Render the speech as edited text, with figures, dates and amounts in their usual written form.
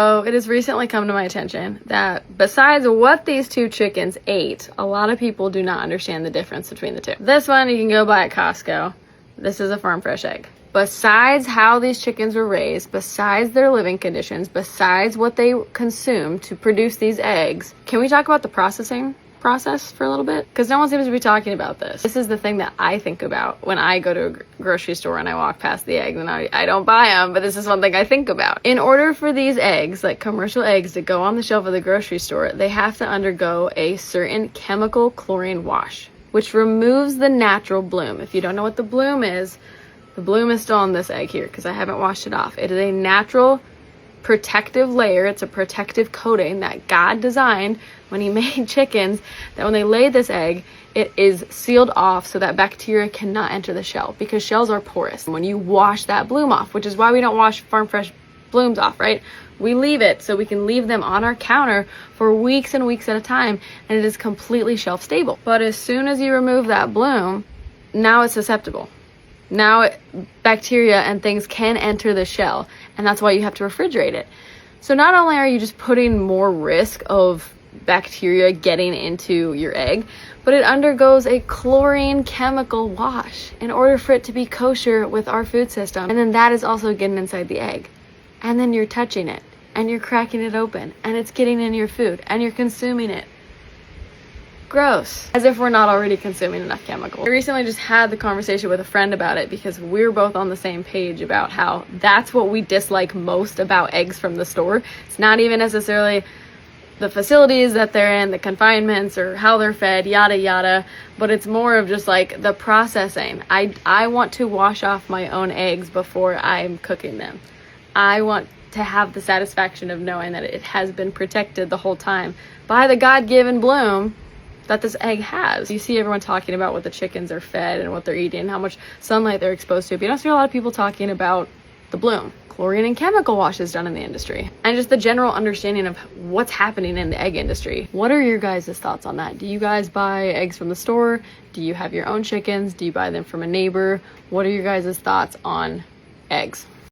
So it has recently come to my attention that besides what these two chickens ate, a lot of people do not understand the difference between the two. This one you can go buy at Costco. This is a farm fresh egg. Besides how these chickens were raised, besides their living conditions, besides what they consume to produce these eggs, can we talk about the process for a little bit? Because no one seems to be talking about this. This is the thing that I think about when I go to a grocery store and I walk past the eggs, and I don't buy them, but this is one thing I think about. In order for these eggs, like commercial eggs, to go on the shelf of the grocery store, they have to undergo a certain chemical chlorine wash, which removes the natural bloom. If you don't know what the bloom is still on this egg here because I haven't washed it off. It is a natural protective layer. It's a protective coating that God designed when he made chickens, that when they lay this egg, it is sealed off so that bacteria cannot enter the shell, because shells are porous. When you wash that bloom off, which is why we don't wash farm fresh blooms off, right? We leave it so we can leave them on our counter for weeks and weeks at a time, and it is completely shelf stable. But as soon as you remove that bloom, now it's susceptible. Now bacteria and things can enter the shell, and that's why you have to refrigerate it. So not only are you just putting more risk of bacteria getting into your egg, but it undergoes a chlorine chemical wash in order for it to be kosher with our food system. And then that is also getting inside the egg. And then you're touching it, and you're cracking it open, and it's getting in your food, and you're consuming it. Gross. As if we're not already consuming enough chemicals. I recently just had the conversation with a friend about it because we're both on the same page about how that's what we dislike most about eggs from the store. It's not even necessarily the facilities that they're in, the confinements, or how they're fed, yada yada, but it's more of just like the processing. I want to wash off my own eggs before I'm cooking them. I want to have the satisfaction of knowing that it has been protected the whole time by the God-given bloom that this egg has. You see everyone talking about what the chickens are fed and what they're eating, how much sunlight they're exposed to, but you don't see a lot of people talking about the bloom. Chlorine and chemical washes done in the industry, and just the general understanding of what's happening in the egg industry. What are your guys' thoughts on that? Do you guys buy eggs from the store? Do you have your own chickens? Do you buy them from a neighbor? What are your guys' thoughts on eggs?